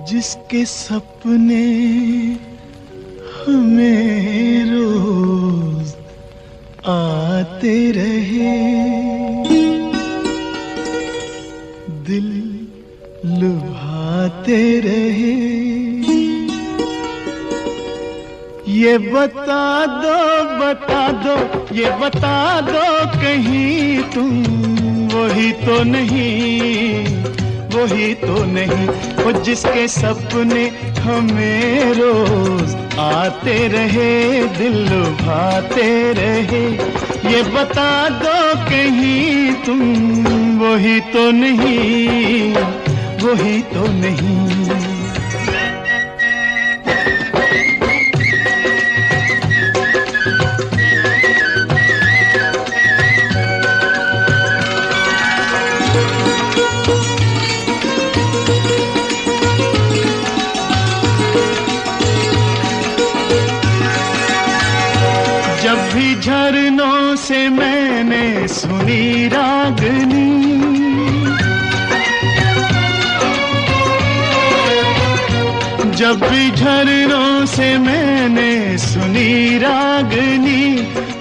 जिसके सपने हमें रोज आते रहे, दिल लुभाते रहे। ये बता दो, ये बता दो कहीं तुम वही तो नहीं, वही तो नहीं। वो जिसके सपने हमें रोज आते रहे, दिल लुभाते रहे। ये बता दो कहीं तुम वही तो नहीं, वही तो नहीं। जब भी झरनों से मैंने सुनी रागनी, जब भी झरनों से मैंने सुनी रागनी,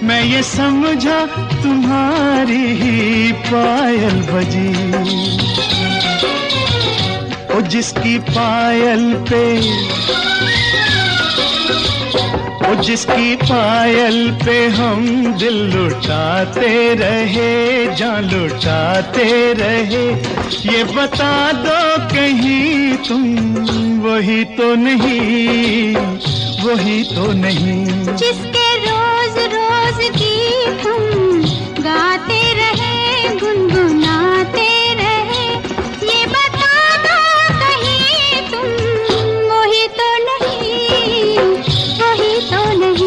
मैं ये समझा तुम्हारी ही पायल बजी। ओ जिसकी पायल पे, ओ जिसकी पायल पे हम दिल लुटाते रहे, जान लुटाते रहे। ये बता दो कहीं तुम वही तो नहीं, वही तो नहीं। जिसके रोज रोज गीत हम गाते रहे, गुनगुनाते रहे। ये बता दो कहीं तुम वही तो नहीं, वही तो नहीं।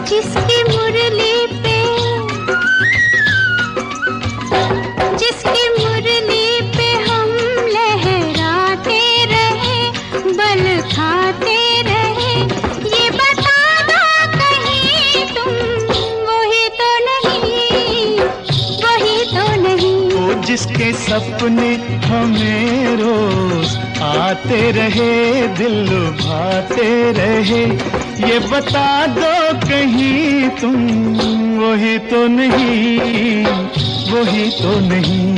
जिसकी मुरली पे, जिसकी मुरली पे हम लहराते रहे, बल खाते रहे। ये बता दो कहीं तुम वही तो नहीं, वही तो नहीं। वो जिसके सपने हमें रोज आते रहे, दिल लुभाते रहे। ये बता दो कहीं तुम वही तो नहीं, वही तो नहीं।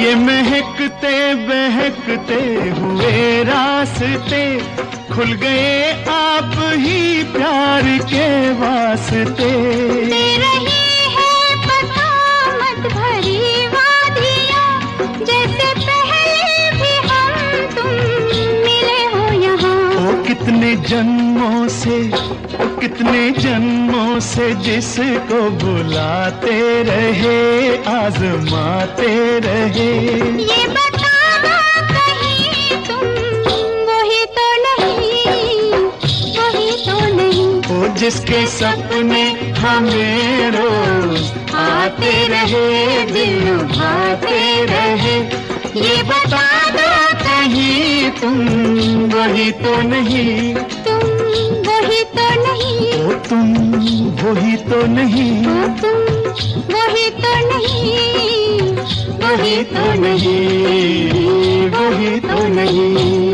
ये महकते बहकते हुए रास्ते खुल गए आप ही प्यार के वास्ते। दे रही है पता मत भरी वादियाँ, जैसे पहले भी हम तुम मिले हो यहाँ। ओ कितने जन्मों से, ओ कितने जन्मों से जिसको बुलाते रहे, आजमाते रहे। ये बता दो कहीं तुम वही तो नहीं, वही तो नहीं। ओ जिसके सपने हमें रोज आते रहे, दिल लुभाते रहे। ये बता दो कहीं तुम वही तो नहीं, तुम वही तो नहीं। ओ तुम वही तो नहीं, ओ तुम वही तो नहीं, वही तो नहीं, वही तो नहीं।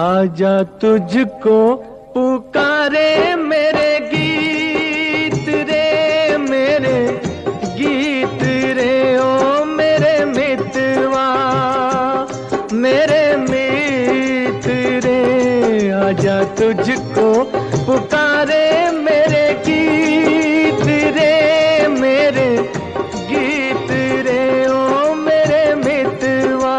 आजा तुझको पुकारे मेरे गीत रे, मेरे गीत रे, ओ मेरे मितवा, मेरे मित रे। आजा तुझको पुकारे मेरे गीत रे, मेरे गीत रे, ओ मेरे मितवा।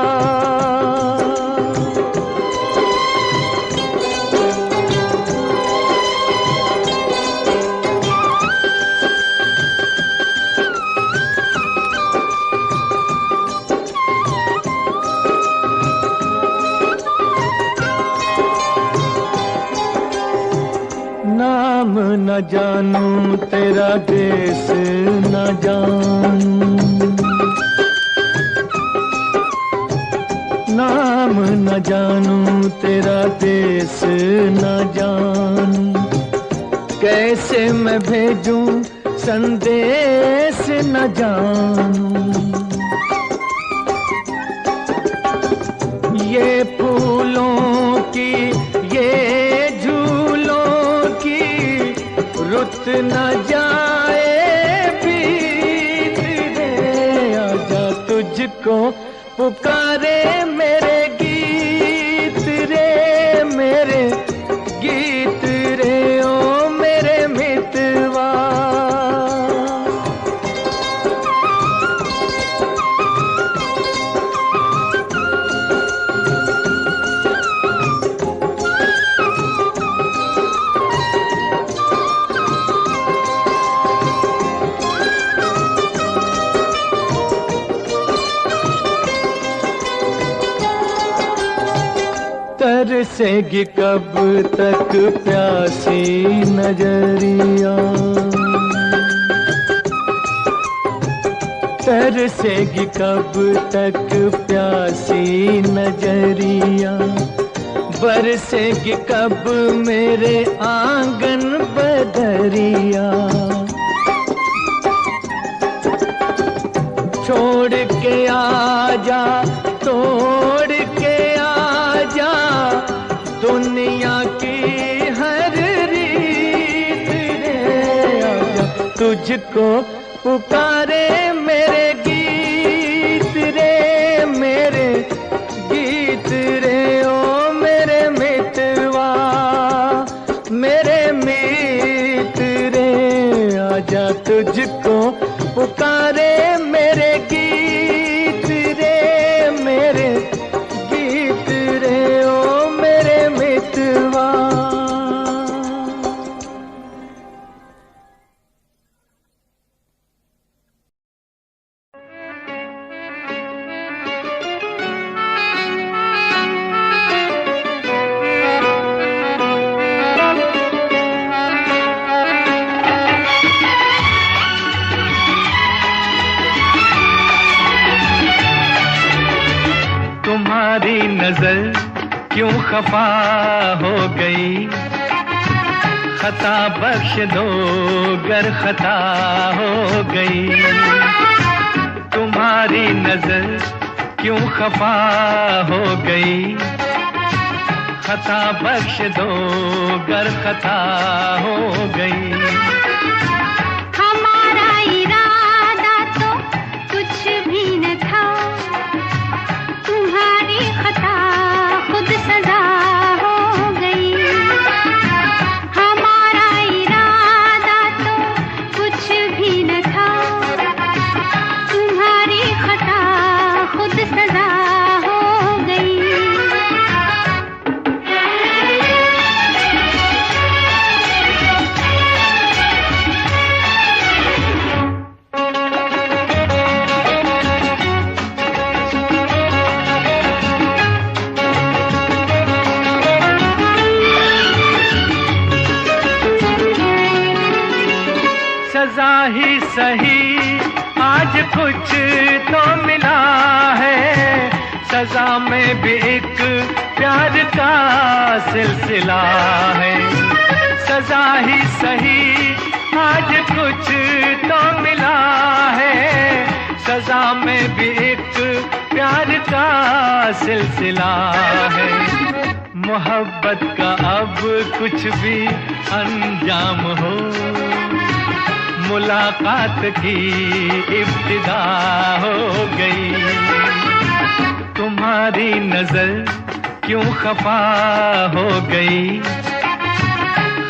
नाम न जानूं तेरा देश न जानूं, नाम न जानूं तेरा देश न जानूं। कैसे मैं भेजूं संदेश न जानूं। ये फूलों की ये रुत न जाए बीत रे। आजा तुझको पुकारे मेरे गीत रे, मेरे गीत रे, ओ मेरे मितवा। तरसेगी कब तक प्यासी नजरिया, तरसेगी कब तक प्यासी नजरिया। बरसेगी कब मेरे आंगन बदरिया। छोड़ के आजा, तोड़ के आजा, दुनिया की हर रीत रे। आजा तुझको पुकारे मेरे गीत रे, मेरे गीत रे, ओ मेरे मितवा, मेरे मित रे। आजा तुझको पुकारे मेरे गीत रे, मेरे गीत रे, ओ मेरे मितवा। तुम्हारी नजर क्यों खफा हो गई, खता बख्श दो गर खता हो गई। तुम्हारी नजर क्यों खफा हो गई, खता बख्श दो गर खता हो गई। हमारा इरादा तो कुछ भी न था, तुम्हारी खता खुद सजा हो गई। हमारा इरादा तो कुछ भी न था, तुम्हारी खता खुद सजा हो गई। सजा ही सही आज कुछ तो मिला है, सजा में भी एक प्यार का सिलसिला है। सजा ही सही आज कुछ तो मिला है, सजा में भी एक प्यार का सिलसिला है। मोहब्बत का अब कुछ भी अंजाम हो, मुलाकात की इब्तिदा हो गई। तुम्हारी नजर क्यों खफा हो गई,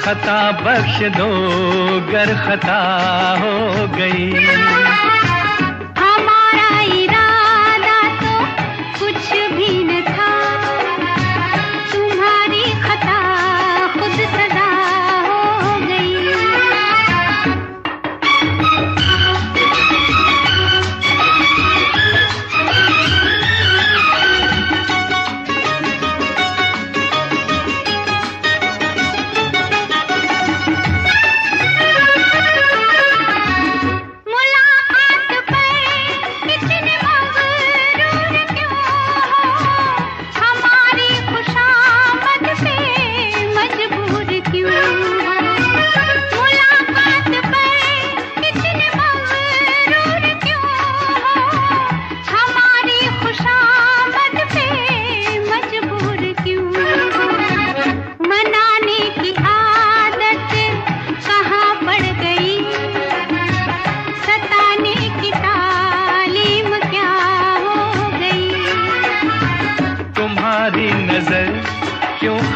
खता बख्श दो गर खता हो गई। हमारा इरादा तो कुछ भी न था, तुम्हारी खता खुद सजा हो गई।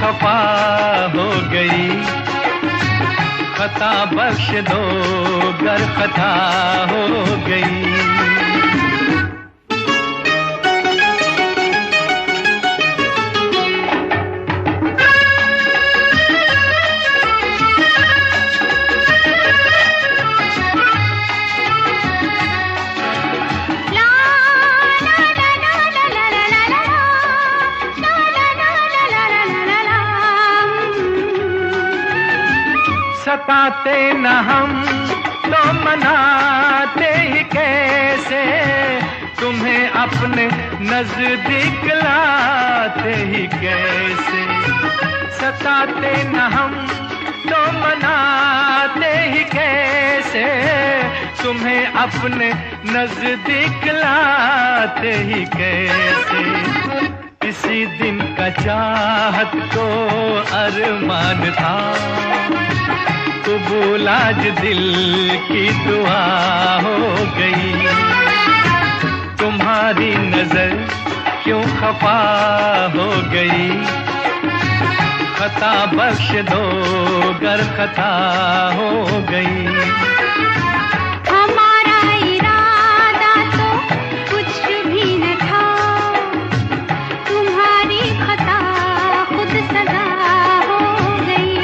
खफा हो गई, खता बख्श दो गर खता हो गई। सताते न हम तो मनाते ही कैसे, तुम्हें अपने नजदीक लाते ही कैसे। सताते न हम तो मनाते ही कैसे, तुम्हें अपने नजदीक लाते ही कैसे। किसी दिन का चाहत को अरमान था, कबूल आज दिल की दुआ हो गई। तुम्हारी नजर क्यों खफा हो गई, खता बख्श दो गर खता हो गई। हमारा इरादा तो कुछ भी न था, तुम्हारी खता खुद सजा हो गई।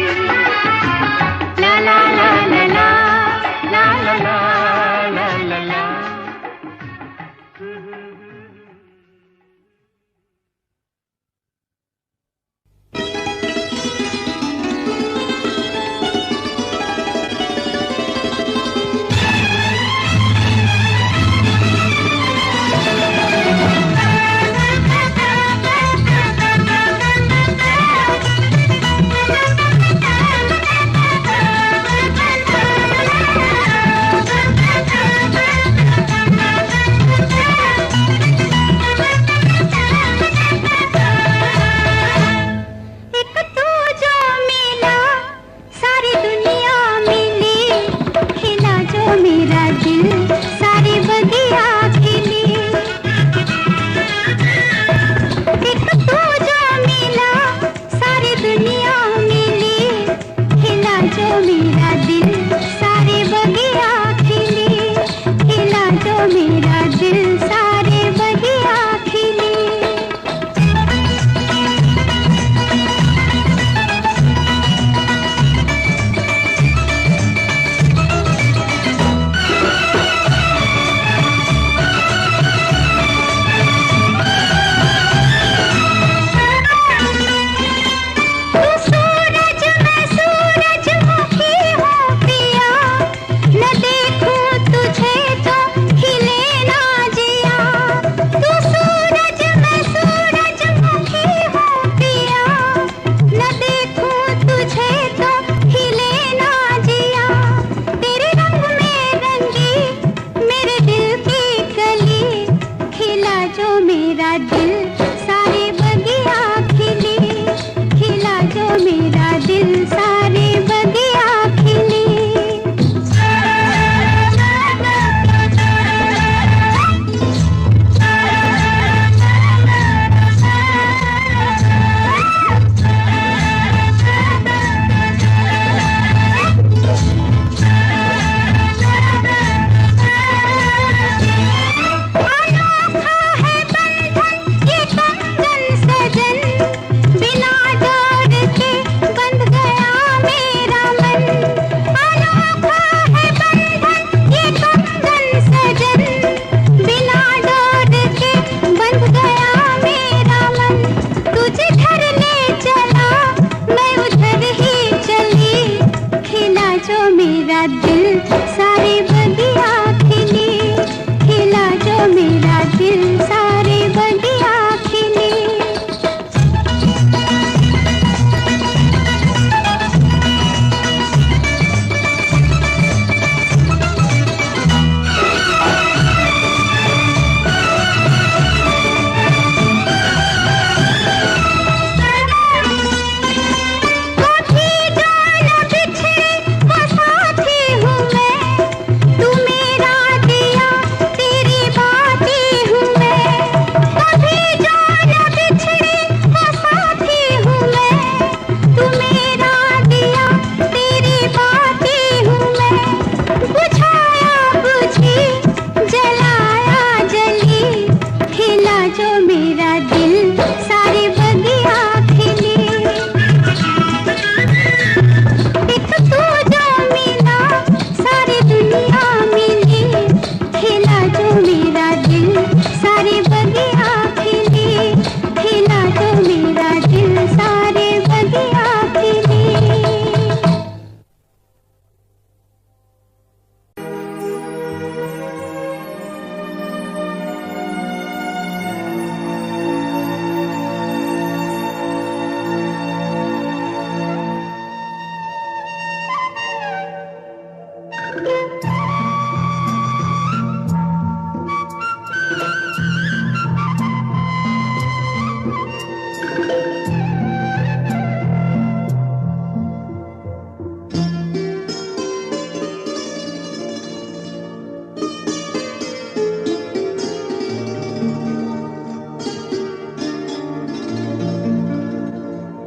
ला ला ला ला ला ला ला ला ला ला। मेरा दिल सारे बगिया खिली।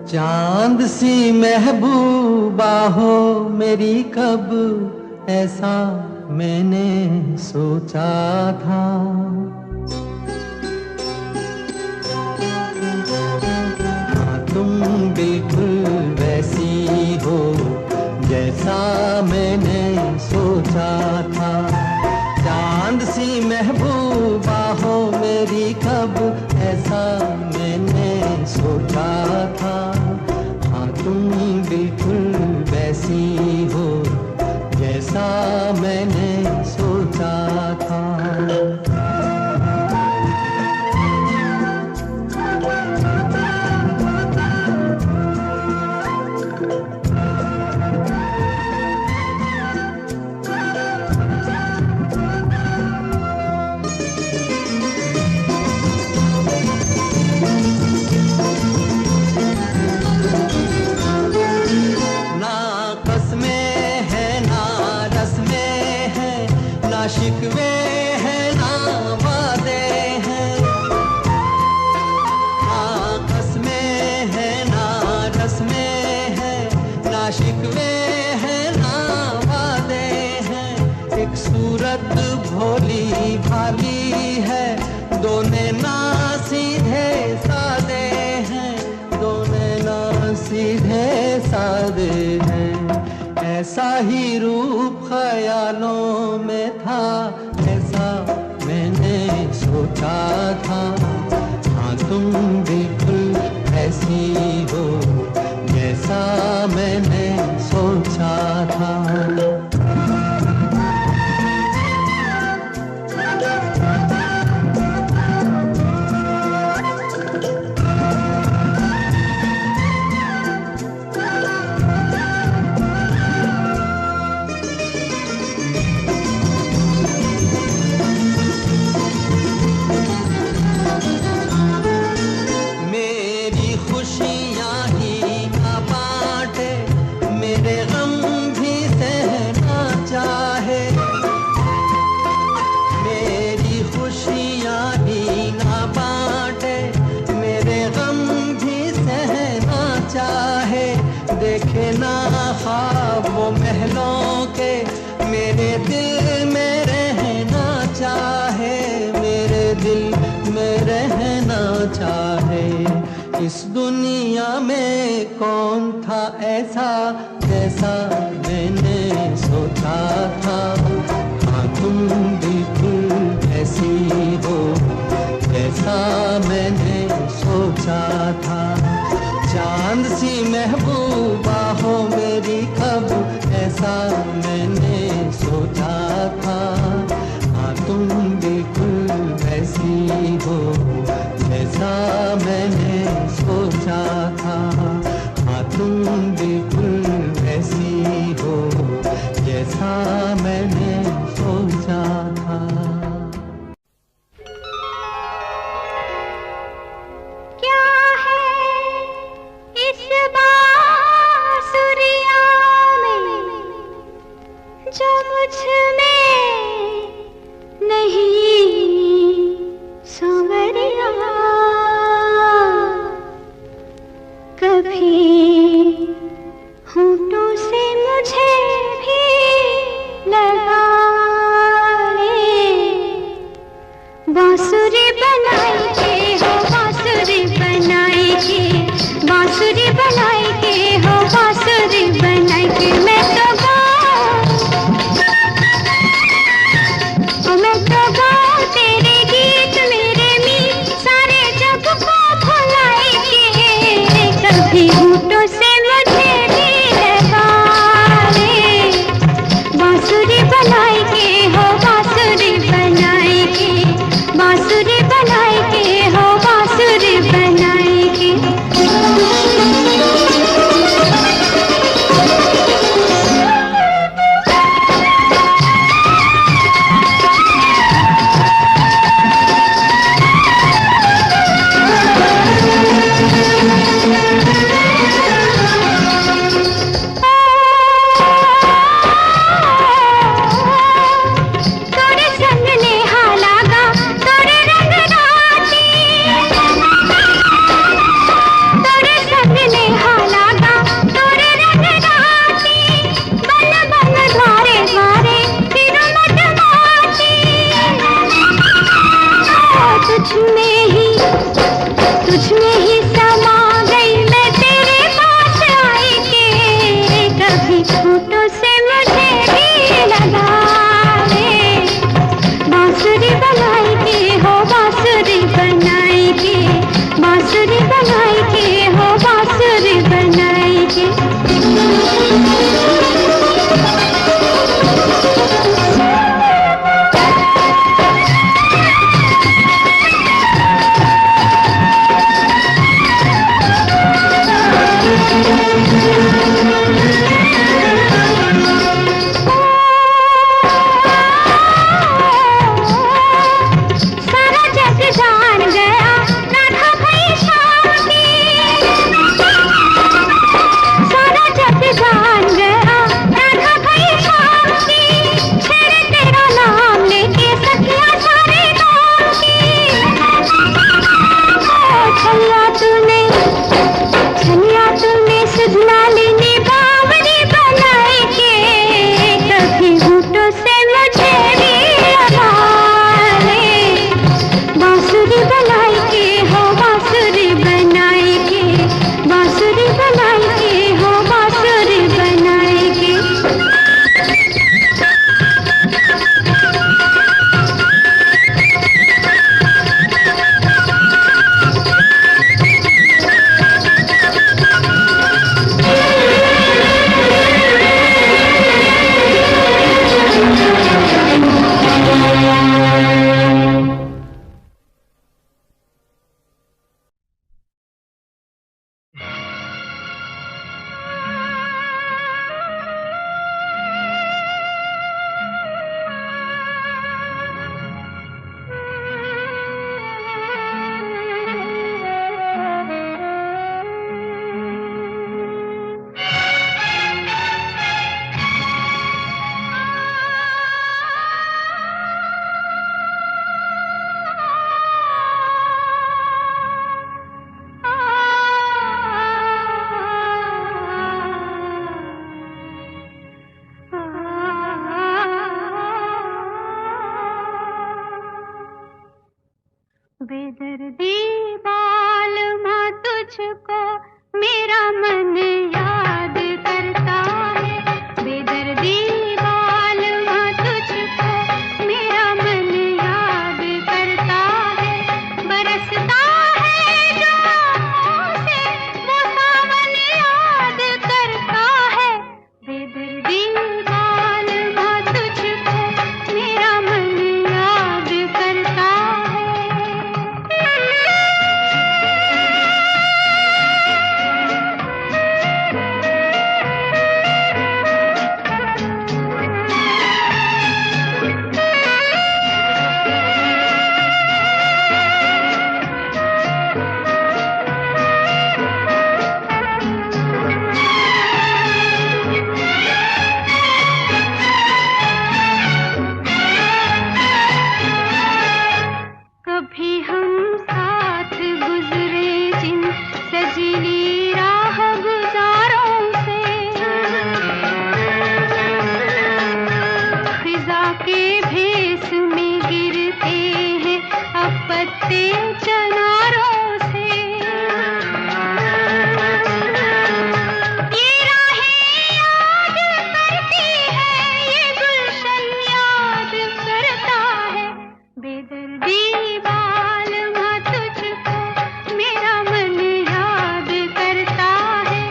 चांद सी महबूबा हो मेरी, कब ऐसा मैंने सोचा था। हाँ, तुम बिल्कुल वैसी हो जैसा मैंने सोचा था। चांद सी महबूबा हो मेरी, कब ऐसा मैंने सोचा था। हाँ, तुम बिल्कुल वैसी हो जैसा मैंने सोचा था। शिकवे हैं ना वादे हैं, ना कसमें हैं ना रस्में हैं, ना शिकवे हैं ना वादे हैं। एक सूरत भोली भाली है, दोनों ना सीधे सादे हैं, दोनों ना सीधे सादे हैं। ऐसा ही रूप ख्यालों में था, ऐसा मैंने सोचा था। हाँ, तुम बिल्कुल ऐसी हो जैसा मैंने सोचा था। देखे ना ख्वाब वो महलों के, मेरे दिल में रहना चाहे, मेरे दिल में रहना चाहे। इस दुनिया में कौन था ऐसा जैसा मैंने सोचा था। हाँ तुम बिल्कुल ऐसी हो जैसा मैंने सोचा था। चांद सी महबूबा हो मेरी कब ऐसा मैंने सोचा था। हाँ तुम बिल्कुल वैसी हो जैसा मैंने सोचा था। हाँ तुम बिल्कुल वैसी हो जैसा मैंने सोचा था। जो मुझ में नहीं संवरिया, कभी होठों से मुझे भी लगा ले। बांसुरी बनाई के हो, बांसुरी बनाई के, बांसुरी बनाई के हो, बांसुरी बनाई के। मैं तो तेरे गीत मेरे मीत सारे जग को भुलाए के, कभी होठों से मुझे भी लगा ले। बांसुरी बनाई के हो, बांसुरी बनाई के, बांसुरी बनाई के हो, बांसुरी बनाई के। तुझ में ही समा गई मैं, तेरे पास आई के, कभी होठों से मुझे भी लगा ले। बांसुरी बनाई के हो, बांसुरी बनाई के, बांसुरी बनाई के हो, बांसुरी बनाई के। छलिया तूने सुझला ली बेदर्दी बालमा तुझको मेरा मन याद करता है, बेदर्दी बालमा तुझको मेरा मन याद करता है, बरसता है जो आँखों से वो सावन याद करता है, बेदर्दी बालमा तुझको मेरा मन याद करता है। कभी हम साथ गुजरे जिन सजीली राह गुजारों से, खिजा के भेस में गिरते हैं अब पत्ते चनारों से, ये राहें याद करती है, ये गुलशन याद करता है, बेदर्दी बालमा तुझको मेरा मन याद करता है,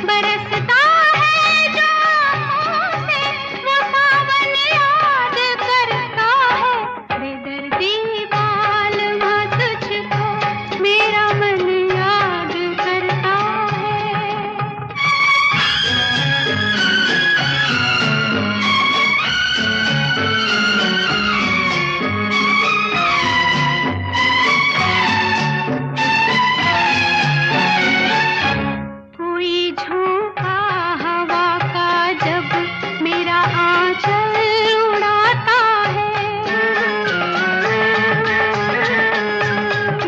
बरसता है जो आँखों से वो सावन याद करता है, बेदर्दी बालमा तुझको मेरा मन याद करता है। कोई झोंका हवा का जब मेरा आंचल उड़ाता है,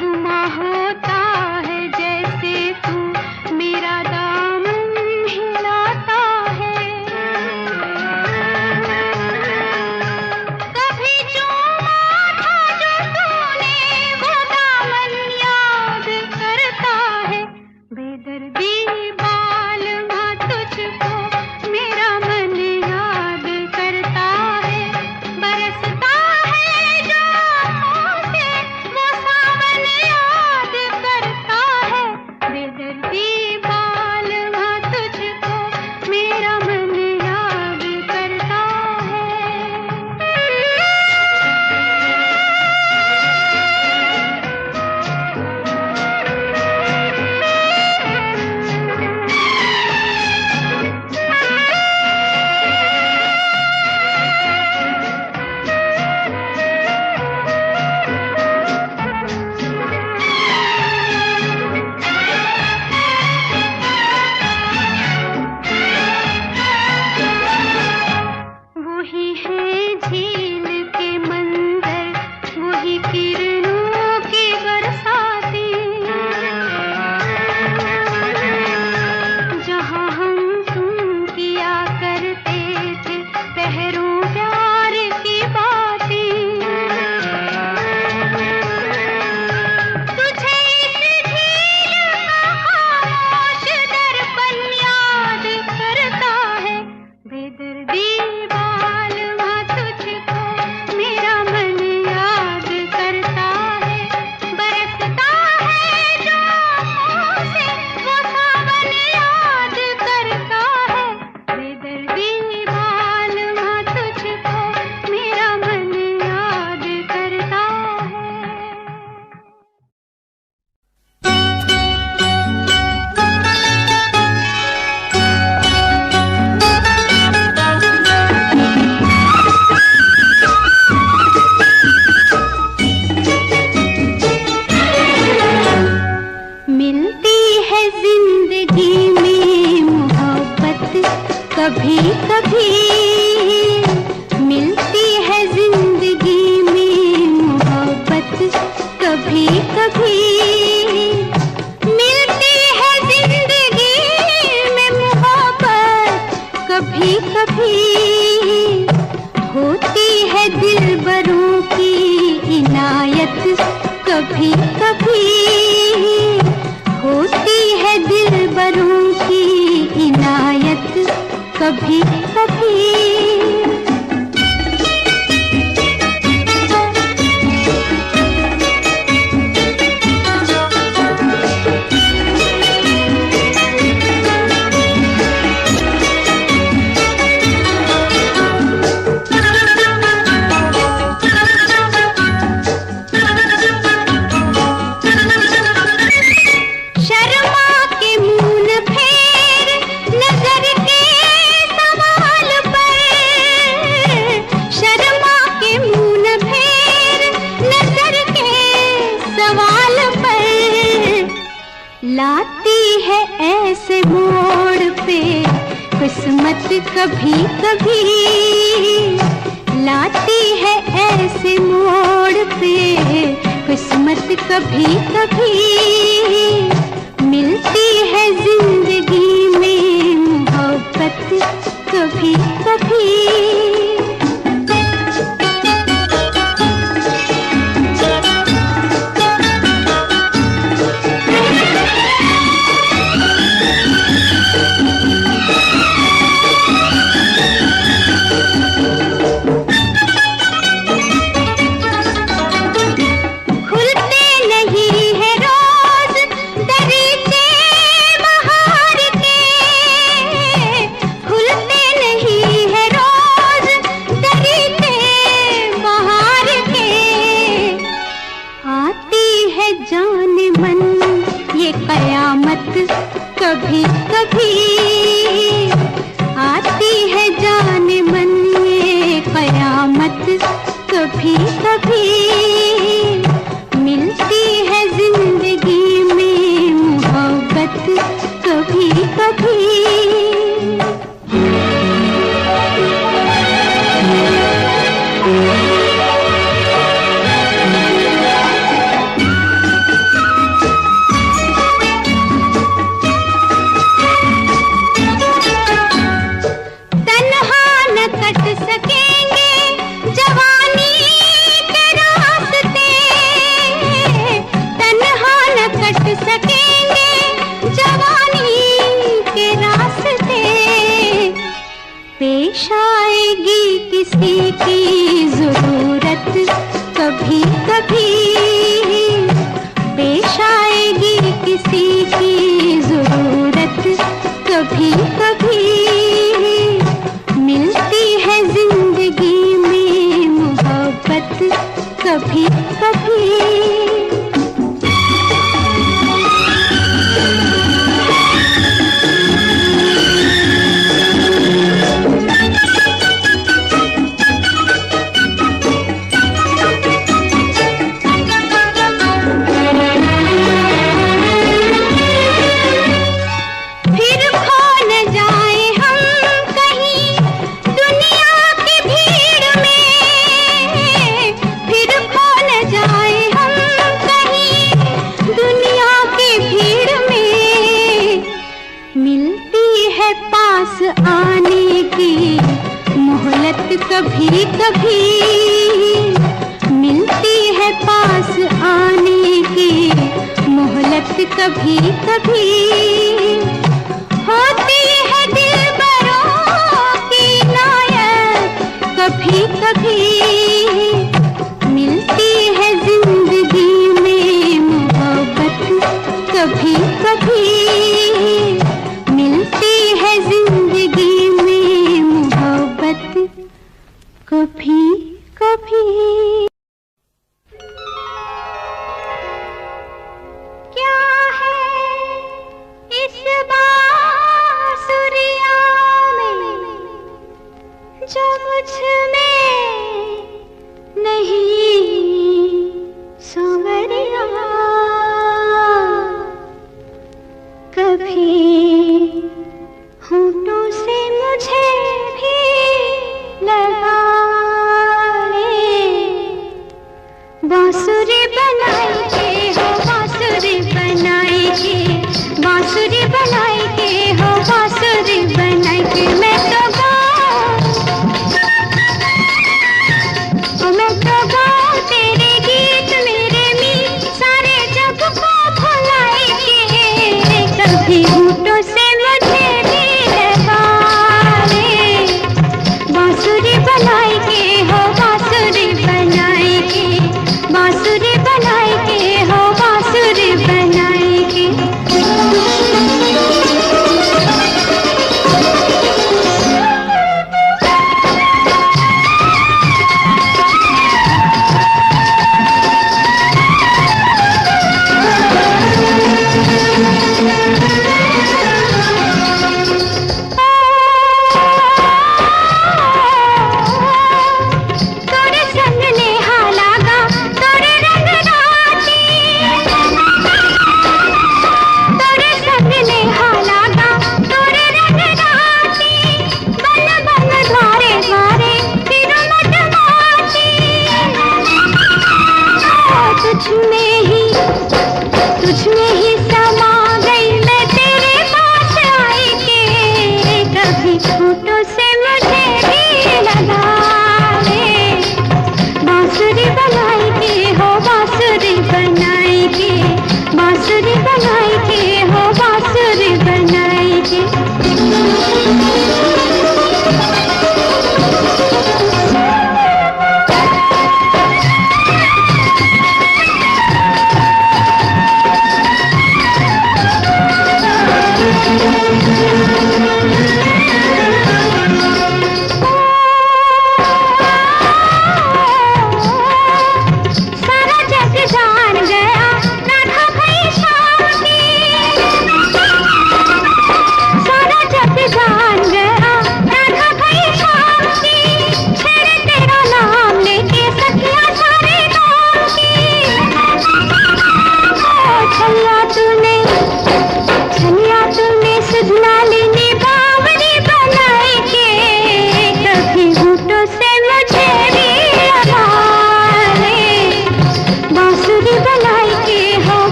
गुमा होता है जैसे तू मेरा दामन हिलाता है, कभी चूमा था जो तूने वो दामन याद करता है, बेदर्दी बालमा तुझको मेरा मन याद करता है, बरसता है जो आँखों से वो सावन याद करता है, बेदर्दी बालमा तुझको मेरा मन याद करता है। वही है झील के मंजर, वही किरणों की बरसाती, जहाँ हम तुम किया करते थे पहरों प्यार की बातें, तुझे इस झील का खामोश दर्पण याद करता है, बेदर्दी बालमा तुझको मेरा मन याद करता है, बरसता है जो आँखों से वो सावन याद करता है, बेदर्दी बालमा तुझको मेरा मन याद करता है। मिलती है जिंदगी में मोहब्बत कभी कभी, मिलती है जिंदगी में मोहब्बत कभी कभी, मिलती है जिंदगी में मोहब्बत कभी कभी, होती है दिलबरों की इनायत कभी कभी होती है दिलबरों की इनायत कभी कभी। लाती है ऐसे मोड़ पे किस्मत कभी कभी, लाती है ऐसे मोड़ पे किस्मत कभी कभी। मिलती है जिंदगी में मोहब्बत कभी कभी। कभी कभी आती है जान मन ये कयामत कभी कभी। मिलती है जिंदगी में मोहब्बत कभी कभी। पेश आएगी किसी की जरूरत कभी कभी, पेश आएगी किसी की जरूरत कभी कभी। मिलती है जिंदगी में मोहब्बत कभी कभी। आने की मोहलत कभी कभी, मिलती है पास आने की मोहलत कभी कभी। होती है दिलबरों की इनायत कभी कभी। मिलती है जिंदगी में मोहब्बत कभी कभी। मिलती है जिंदगी में मोहब्बत कभी कभी। क्या है इस बात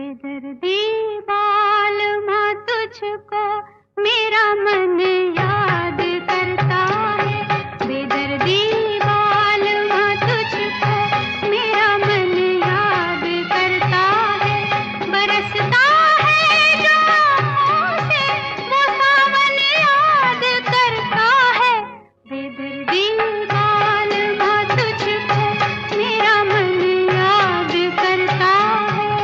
बेदर्दी बालमा तुझको मेरा मन याद करता है, बेदर्दी बालमा तुझको मेरा मन याद करता है। बरसता है जो आँखों से वो सावन याद करता है, बेदर्दी बालमा तुझको मेरा मन याद करता है।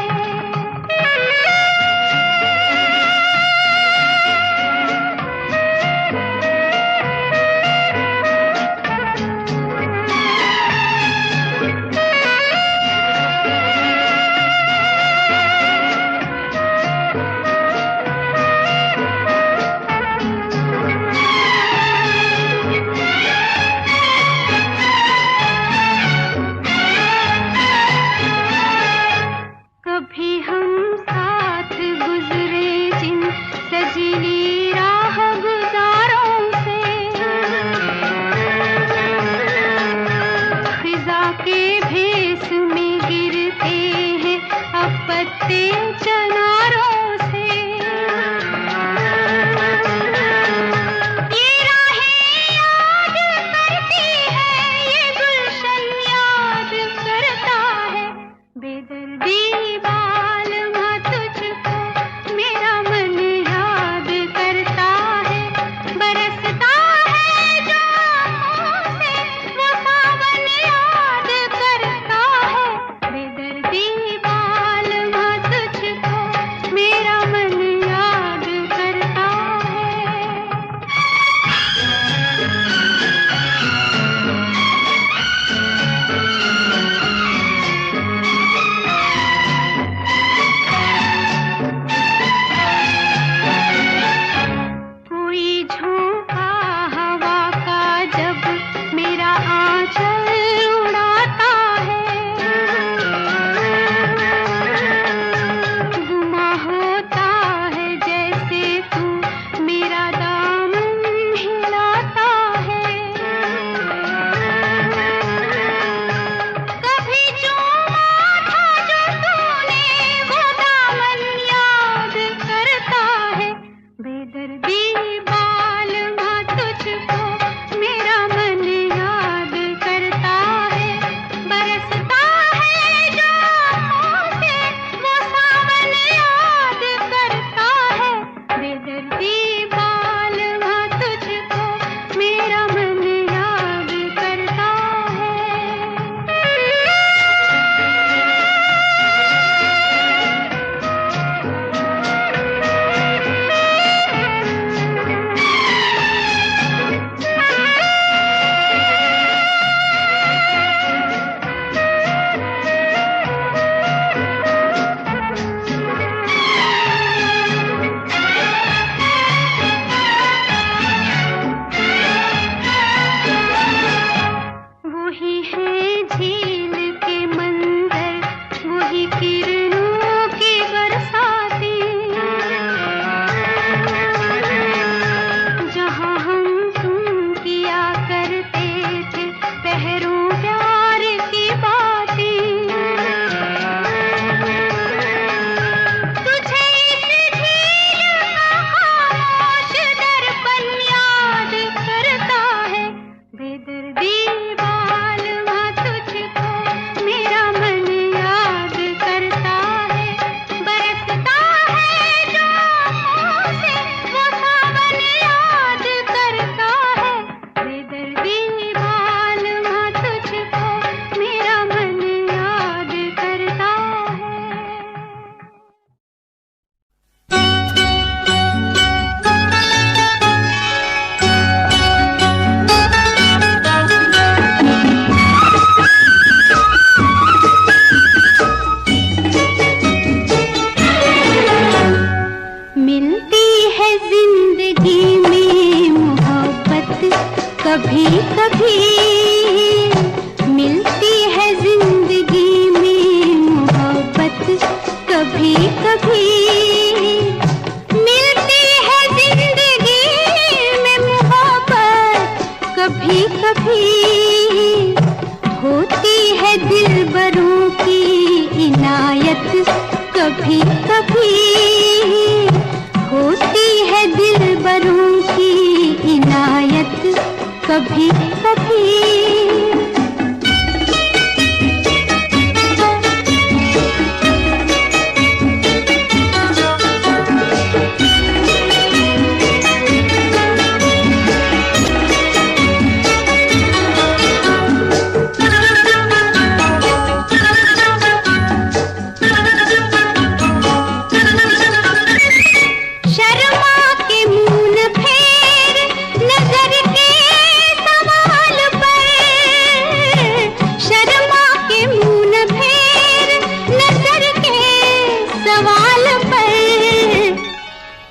कभी कभी।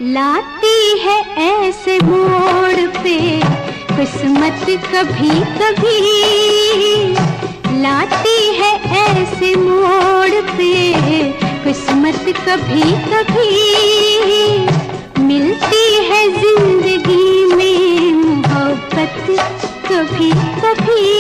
लाती है ऐसे मोड़ पे किस्मत कभी कभी, लाती है ऐसे मोड़ पे किस्मत कभी कभी। मिलती है जिंदगी में मोहब्बत कभी कभी।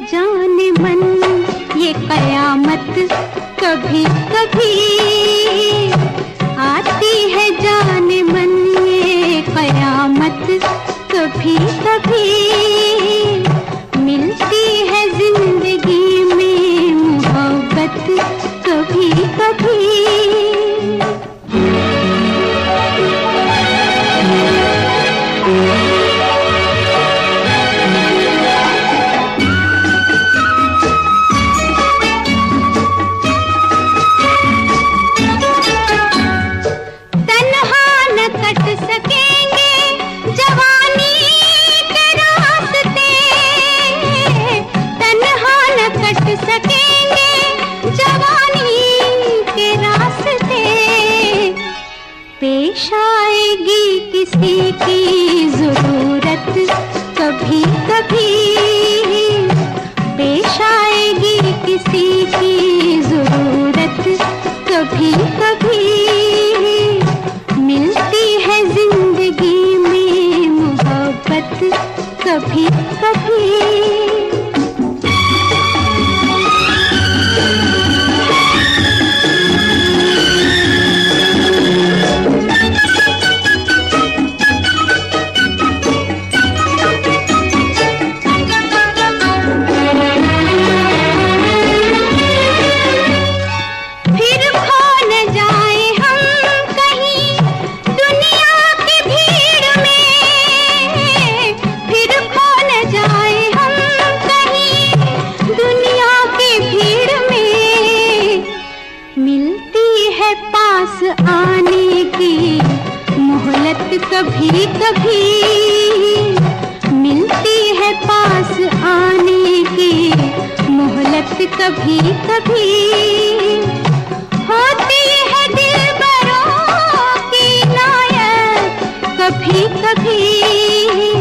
जाने मन ये कयामत कभी कभी, आती है जाने मन ये कयामत कभी कभी। मिलती है जिंदगी में मोहब्बत कभी कभी। पेश आएगी किसी की जरूरत कभी कभी, पेश आएगी किसी की जरूरत कभी कभी। मिलती है जिंदगी में मोहब्बत कभी कभी। पास आने की मोहलत कभी कभी, मिलती है पास आने की मोहलत कभी कभी। होती है दिलबरों की नायत कभी कभी।